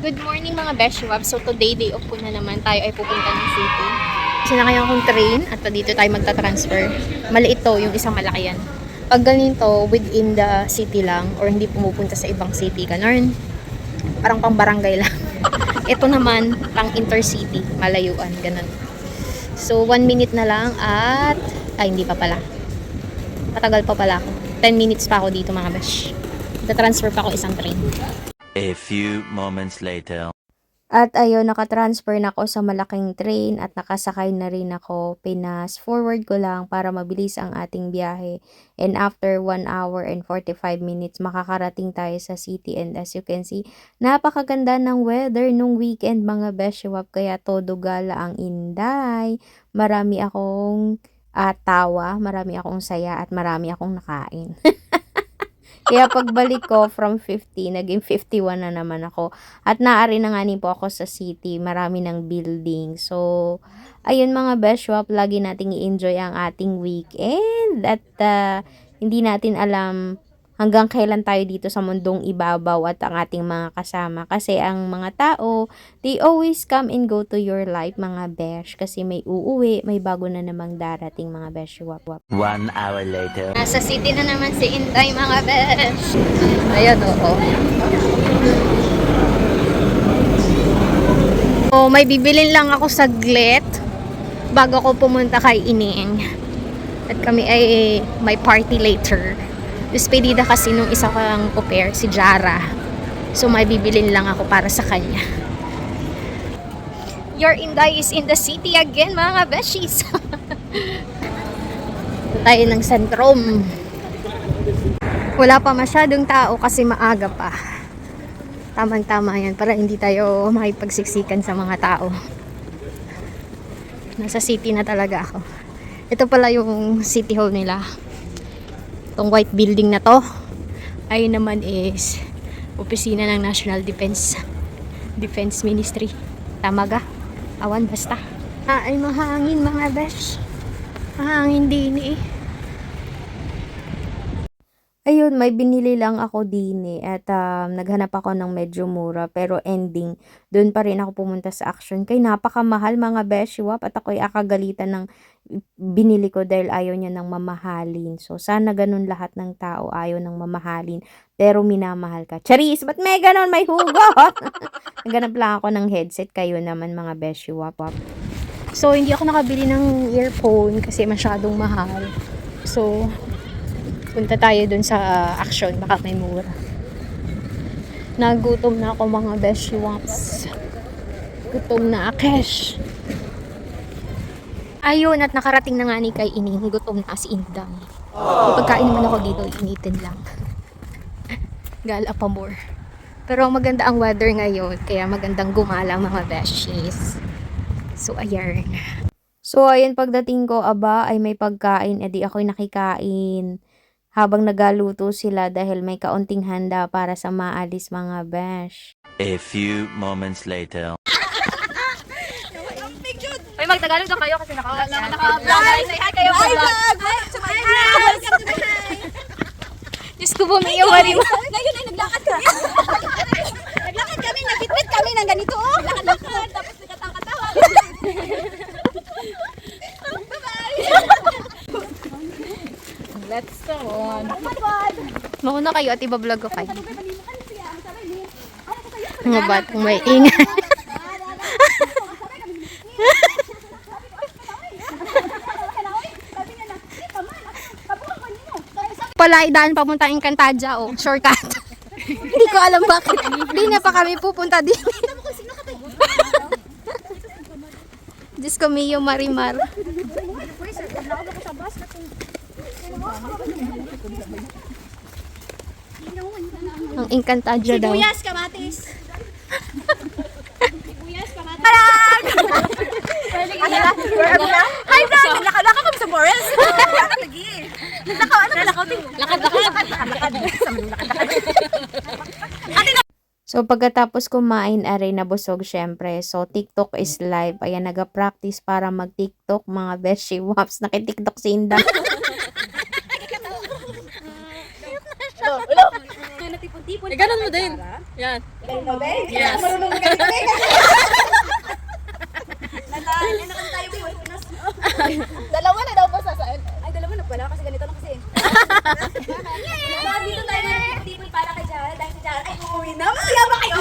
Good morning mga Beshwab. So today, day off ko na naman. Tayo ay pupunta ng city. Sinakay akong train at dito tayo magta-transfer. Maliit to, yung isang malaki yan. Pag ganito, within the city lang or hindi pumupunta sa ibang city, ganun. Parang pang barangay lang. Ito naman, pang intercity, malayuan, ganun. So 1 minute na lang at, hindi pa pala. Patagal pa pala ako. 10 minutes pa ako dito mga besh. Transfer pa ako isang train. A few moments later. At ayun, nakatransfer na ako sa malaking train at nakasakay na rin ako. Pinas forward ko lang para mabilis ang ating biyahe. And after 1 hour and 45 minutes, makakarating tayo sa city. And as you can see, napakaganda ng weather nung weekend mga Beshwap. Kaya todo gala ang inday. Marami akong tawa, marami akong saya at marami akong nakain. Kaya pagbalik ko from 50, naging 51 na naman ako. At naari na nga po ako sa city. Marami ng building. So, ayun mga Beshwap, lagi nating i-enjoy ang ating weekend. At hindi natin alam hanggang kailan tayo dito sa mundong ibabaw at ang ating mga kasama. Kasi ang mga tao, they always come and go to your life mga besh. Kasi may uuwi, may bago na namang darating mga Beshwap. 1 hour later. Nasa city na naman si Inday mga besh. Ayan oo. Oh, may bibilin lang ako saglit bago ko pumunta kay Ining. At kami ay may party later. Despedida kasi nung isa kang au-pair, si Jara. So may bibilin lang ako para sa kanya. Your Inday is in the city again mga beshies. Tayo ng sentrum. Wala pa masyadong tao kasi maaga pa. Tamang-tama yan para hindi tayo makipagsiksikan sa mga tao. Nasa city na talaga ako. Ito pala yung city hall nila. Itong white building na to ay naman is opisina ng National Defense Ministry. Tama ga? Awan basta. Ay mahangin mga besh. Mahangin din eh. Ayun, may binili lang ako din at naghanap ako ng medyo mura pero ending, doon pa rin ako pumunta sa Action. Kaya napakamahal mga Beshwap at ako'y akagalitan ng binili ko dahil ayaw niya ng mamahalin. So sana ganun lahat ng tao, ayaw ng mamahalin pero minamahal ka. Charis, ba't may ganun? May hugot! Naghanap lang ako ng headset, kayo naman mga Beshwap. So hindi ako nakabili ng earphone kasi masyadong mahal. So punta tayo dun sa Action, baka may mura. Nagutom na ako mga Beshwaps. Gutom na Akesh. Ayun, at nakarating na nga ni kay Ining. Gutom na si Indang. May pagkain naman ako dito, initin lang. Gala pa more. Pero maganda ang weather ngayon, kaya magandang gumala mga Beshies. So ayan. So ayun, pagdating ko, aba ay may pagkain, edi ako'y nakikain. Habang nagaluto sila dahil may kaunting handa para sa maalis mga besh. A few moments later. Ay, magtagalog na kayo kasi naka-vlog. Say hi kayo vlog. Hi. Diyos ko bumiyo, Marima. Ngayon ay naglakad kami. Naglakad kami, nabitbit kami ng ganito. Lakad-lakad, tapos nagkatang-katawa. Let's go on. Mauna kayo at ibablog ko kayo. Mga batang may ingay. Pala idaan papunta Encantadia oh, shortcut. Hindi ko alam bakit. Hindi na pa kami pupunta din. Diyos ko, Mio Marimar. Ang Encantadia daw. Sibuyas, kamatis. Sibuyas, kamatis. Hi, vlog! Naglakad kami sa Morris. So, pagkatapos kumain, aray nabusog syempre. So, TikTok is live. Ayan, nag-practice para mag-TikTok, mga Beshi Waps. Naki-TikTok si Inda. Tipon-tipon. Ganun mo din. Yan. Yes. Dalawa na daw pa sa Ay, dalawa na pala kasi ganito lang kasi. Dito tayo ng people para kay Jara. Dahil si Jara ay uuwi na. Masaya ba kayo?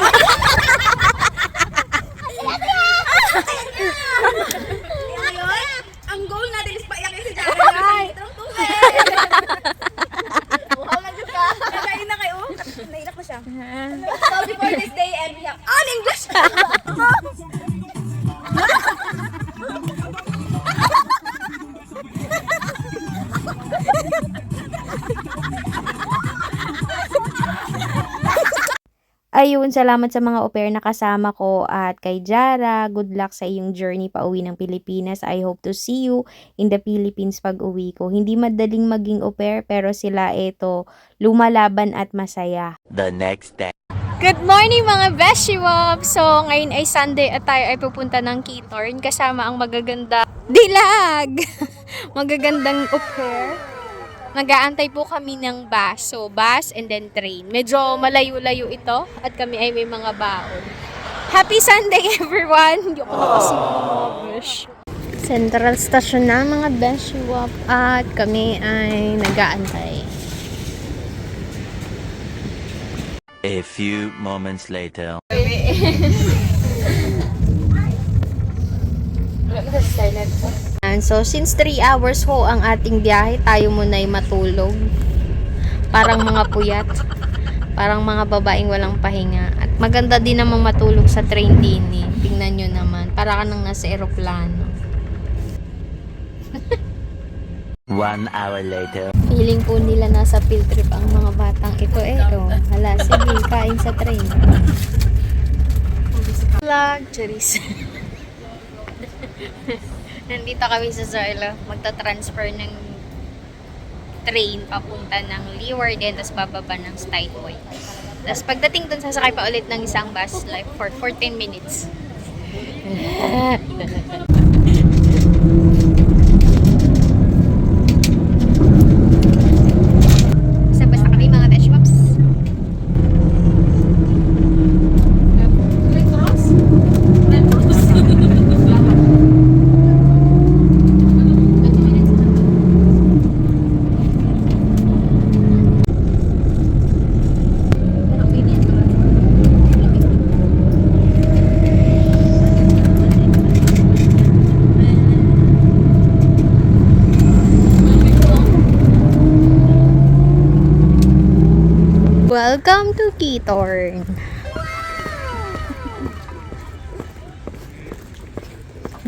Ngayon, ang goal natin is paiyakin si Jara. Itong tubig. Wow, nandun ka. Nakain na kayo. Nainak na siya. So before this day end, we have on English. Ayun, salamat sa mga au pair na kasama ko at kay Jara, good luck sa iyong journey pauwi ng Pilipinas. I hope to see you in the Philippines pag uwi ko. Hindi madaling maging au pair pero sila ito lumalaban at masaya. The next day. Good morning mga Beshiwap! So, ngayon ay Sunday at tayo ay pupunta ng Kitorn kasama ang magaganda dilag! Magagandang au pair. Nag-aantay po kami ng bus. So, bus and then train. Medyo malayo-layo ito at kami ay may mga baon. Happy Sunday everyone! Hindi ako nakasip mga besh. Central Station na mga Beshiwap at kami ay nag-aantay. A few moments later. And so, since 3 hours ho ang ating biyahe, tayo muna ay matulog. Parang mga puyat. Parang mga babaeng walang pahinga. At maganda din namang matulog sa train din eh. Tingnan nyo naman. Para ka nang nasa eroplano. 1 hour later. Feeling po nila nasa field trip ang mga batang ito eh. Oh, hala, sige, kain sa train. Vlog, Charis. Nandito kami sa Zarla. Magta-transfer ng train papunta ng Leeuwarden, tapos bababa ng Stuyvesant. Tapos pagdating dun, sasakay pa ulit ng isang bus like for 14 minutes. Basta kami mga Dashwaps. Welcome to Kitorn.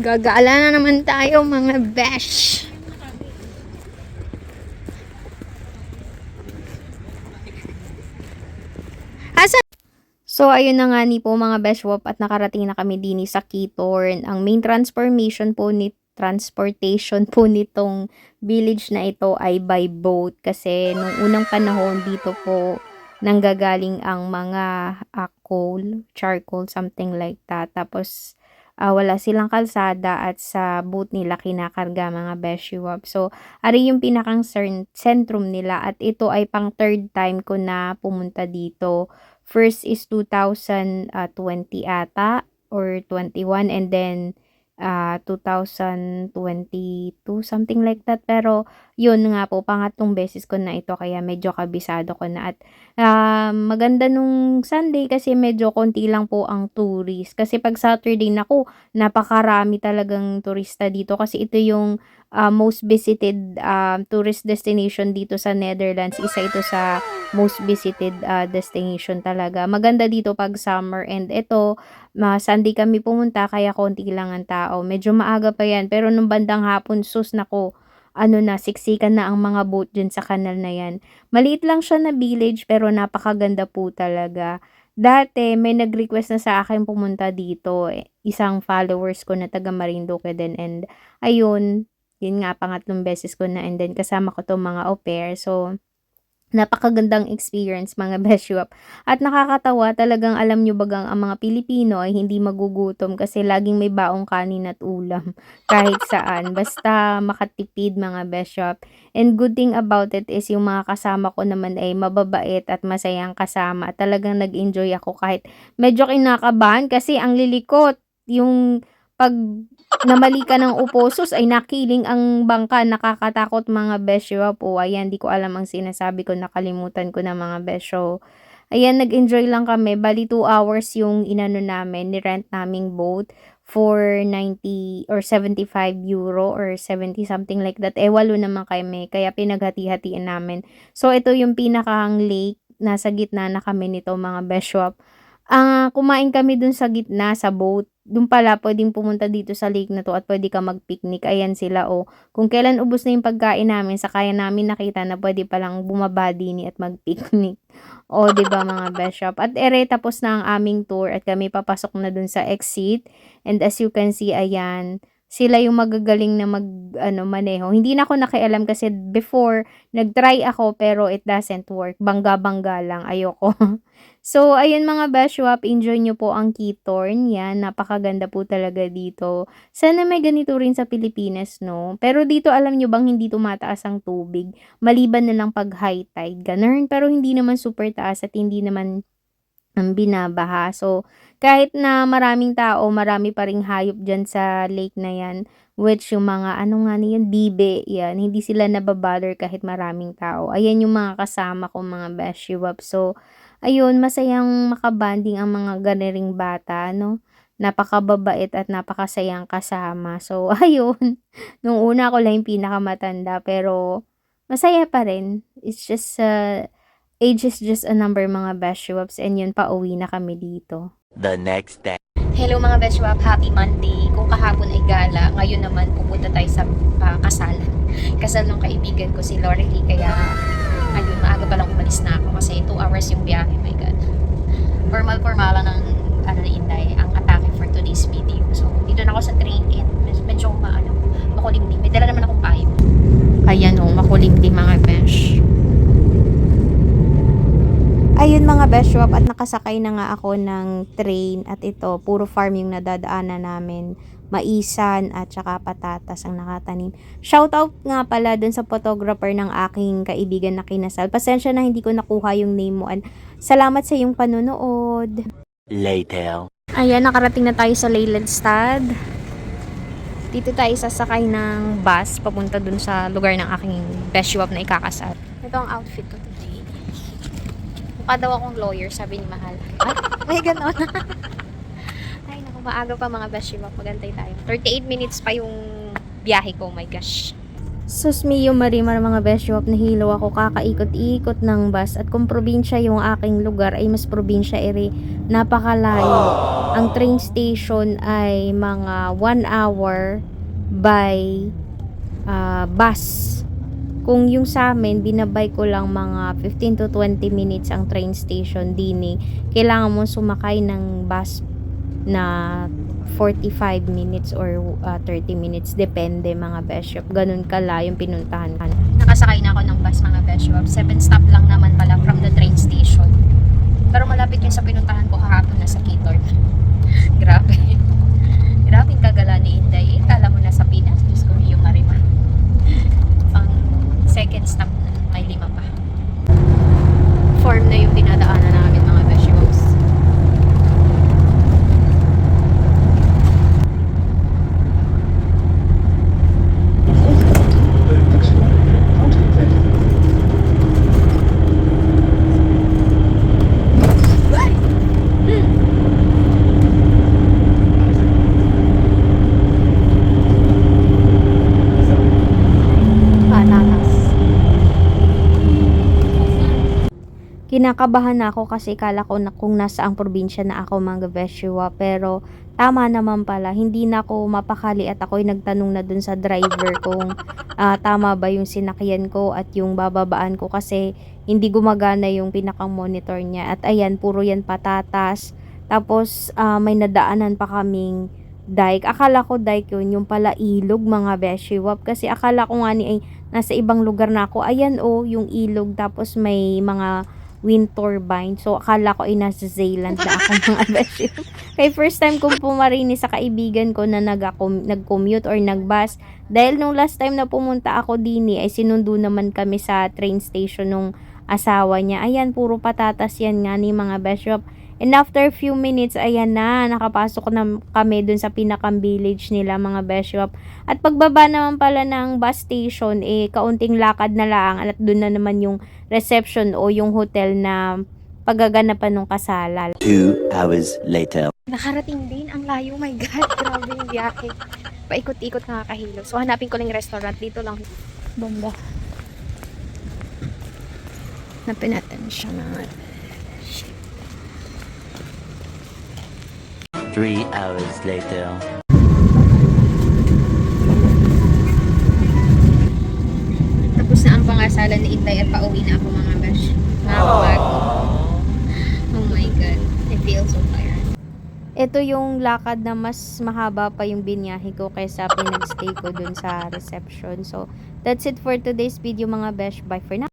Gagala na naman tayo mga besh. So, ayun na nga ni po mga Beshwap at nakarating na kami din sa Kitorn. Ang main transportation po nitong village na ito ay by boat kasi nung unang panahon dito po nanggagaling ang mga coal, charcoal, something like that. Tapos, wala silang kalsada at sa boat nila kinakarga mga Beshiwap. So, ari yung pinakang sentrum nila at ito ay pang third time ko na pumunta dito. First is 2020 ata or 21 and then 2022 something like that. Pero yun nga po, pangatlong beses ko na ito kaya medyo kabisado ko na. At maganda nung Sunday kasi medyo konti lang po ang tourist. Kasi pag Saturday naku, napakarami talagang turista dito kasi ito yung most visited tourist destination dito sa Netherlands. Isa ito sa most visited destination talaga. Maganda dito pag summer and ito Sunday kami pumunta kaya konti lang ang tao. Medyo maaga pa yan pero nung bandang hapon sus nako siksikan na ang mga boat dyan sa kanal na yan. Maliit lang siya na village pero napakaganda po talaga. Dati may nag-request na sa akin pumunta dito. Isang followers ko na taga Marinduque din and ayun, yun nga pangatlong beses ko na and then kasama ko tong mga au pair. So napakagandang experience mga Beshiwap. At nakakatawa talagang alam nyo bagang ang mga Pilipino ay hindi magugutom kasi laging may baong kanin at ulam kahit saan. Basta makatipid mga Beshiwap. And good thing about it is yung mga kasama ko naman ay mababait at masayang kasama. At talagang nag-enjoy ako kahit medyo kinakabahan kasi ang lilikot. Yung pag namali ka ng upo, sus ay nakiling ang bangka, nakakatakot mga besyo po. Ayan, di ko alam ang sinasabi ko, nakalimutan ko na mga besyo. Ayan, nag-enjoy lang kami. Bali 2 hours yung inano namin, ni-rent naming boat for 90 or 75 euro or 70 something like that. Eh, 8 naman kami, kaya pinaghati-hatiin namin. So, ito yung pinakang lake. Nasa gitna na kami nito mga besyo. Kumain kami dun sa gitna, sa boat. Dun pala puwedeng pumunta dito sa lake na 'to at puwede kang mag-picnic. Ayan sila, oh. Kung kailan ubos na yung pagkain namin saka namin nakita na puwede palang bumaba dinhi at mag-picnic. Oh, 'di ba mga beshop? At ere tapos na ang aming tour at kami papasok na dun sa exit. And as you can see, ayan, sila yung magagaling na mag-ano, maneho. Hindi na ako nakialam kasi before nag-try ako pero it doesn't work. Bangga-bangga lang, ayoko. So, ayun mga beshwap, enjoy nyo po ang Kitorn. Yan, napakaganda po talaga dito. Sana may ganito rin sa Pilipinas, no? Pero dito, alam nyo bang hindi tumataas ang tubig? Maliban na lang pag high tide, ganun. Pero hindi naman super taas at hindi naman ang binabaha. So, kahit na maraming tao, marami pa ring hayop dyan sa lake na yan. Which yung mga, ano nga na yan, bibe, yan. Hindi sila nababother kahit maraming tao. Ayan yung mga kasama ko, mga beshwap. So, ayun, masayang makabanding ang mga ganiring bata, no? Napakababait at napakasayang kasama. So, ayun. Nung una ako lang yung pinakamatanda, pero masaya pa rin. It's just, age is just a number mga beshwaps, and yun, pauwi na kami dito. The next day. Hello mga Beshwap, happy Monday. Kung kahapon ay gala, ngayon naman pupunta tayo sa kasal. Kasal ng kaibigan ko si Lorely, kaya ayun, maaga pa lang umalis na ako kasi 2 hours yung biyahe, my God. Formal ng ano na Inday, ang atake for today's video. So, dito na ako sa train and medyo makulimlim. May dala naman akong payo. Ayan o, makulimlim mga besh. Ayun mga beshwap, at nakasakay na nga ako ng train at ito, puro farm yung nadadaanan namin. Maisan at saka patatas ang nakatanim. Shoutout nga pala dun sa photographer ng aking kaibigan na kinasal. Pasensya na hindi ko nakuha yung name mo. And salamat sa iyong panonood. Later. Ayan, nakarating na tayo sa Leylandstad. Dito tayo sasakay ng bus papunta dun sa lugar ng aking beshwap na ikakasal. Ito ang outfit ko today. Mukha daw akong lawyer, sabi ni Mahal. Ay, may ganon. Ay, naku, maaga pa mga beshwap. Magantay tayo. 38 minutes pa yung biyahe ko, oh my gosh. Sus mio marimar mga beshwap, nahilo ako kakaikot-ikot ng bus. At kung probinsya yung aking lugar, ay mas probinsya ere. Napakalayo. Ang train station ay mga 1 hour by bus. Kung yung sa amin, binabay ko lang mga 15 to 20 minutes ang train station din eh. Kailangan mo sumakay ng bus na 45 minutes or 30 minutes. Depende mga beshop. Ganun kala yung pinuntahan ka. Nakasakay na ako ng bus mga beshwap. 7 stop lang naman pala from the train station. Pero malapit yun sa pinuntahan ko kahapon na sa Kitorn. Grabe. Grabe kagala ni Inday. Kala mo na sa Pinas. Diyos ko yung marima. Second stop na, may 5 pa. Farm na yung dinadaanan namin mga vegetables. Kinakabahan na ako kasi kala ko na kung nasa ang probinsya na ako mga beshwa, pero tama naman pala, hindi na ako mapakali at ako'y nagtanong na dun sa driver kung tama ba yung sinakyan ko at yung bababaan ko kasi hindi gumagana yung pinakang monitor niya. At ayan, puro yan patatas. Tapos may nadaanan pa kaming dike. Akala ko dike yun, yung pala ilog mga beshwa, kasi akala ko nga ni ay nasa ibang lugar na ako. Ayan yung ilog, tapos may mga wind turbine. So, akala ko ay nasa Zealand na ako mga beshi. Kaya first time kong pumarinig sa kaibigan ko na nag-commute or nag-bus. Dahil nung last time na pumunta ako dini, ay sinundo naman kami sa train station nung asawa niya. Ayan, puro patatas yan nga ni mga beshop. And after few minutes, ayan na, nakapasok na kami dun sa pinakang village nila mga Beshop. At pagbaba naman pala ng bus station, kaunting lakad na lang at dun na naman yung reception o yung hotel na paggaganapan ng kasalan. 2 hours later. Nakarating din. Ang layo. My God. Grabe yung biyahe. Paikot-ikot nakakahilo. So, hanapin ko lang yung restaurant. Dito lang. Banda. Hanapin natin siya na. 3 hours later. Tapos na ang pangasalan ni Itay at pauwi na ako mga besh. Nakakapagod. Oh my God. I feel so tired. Ito yung lakad na mas mahaba pa yung binyahe ko kaysa pinagstay ko dun sa reception. So, that's it for today's video mga besh. Bye for now.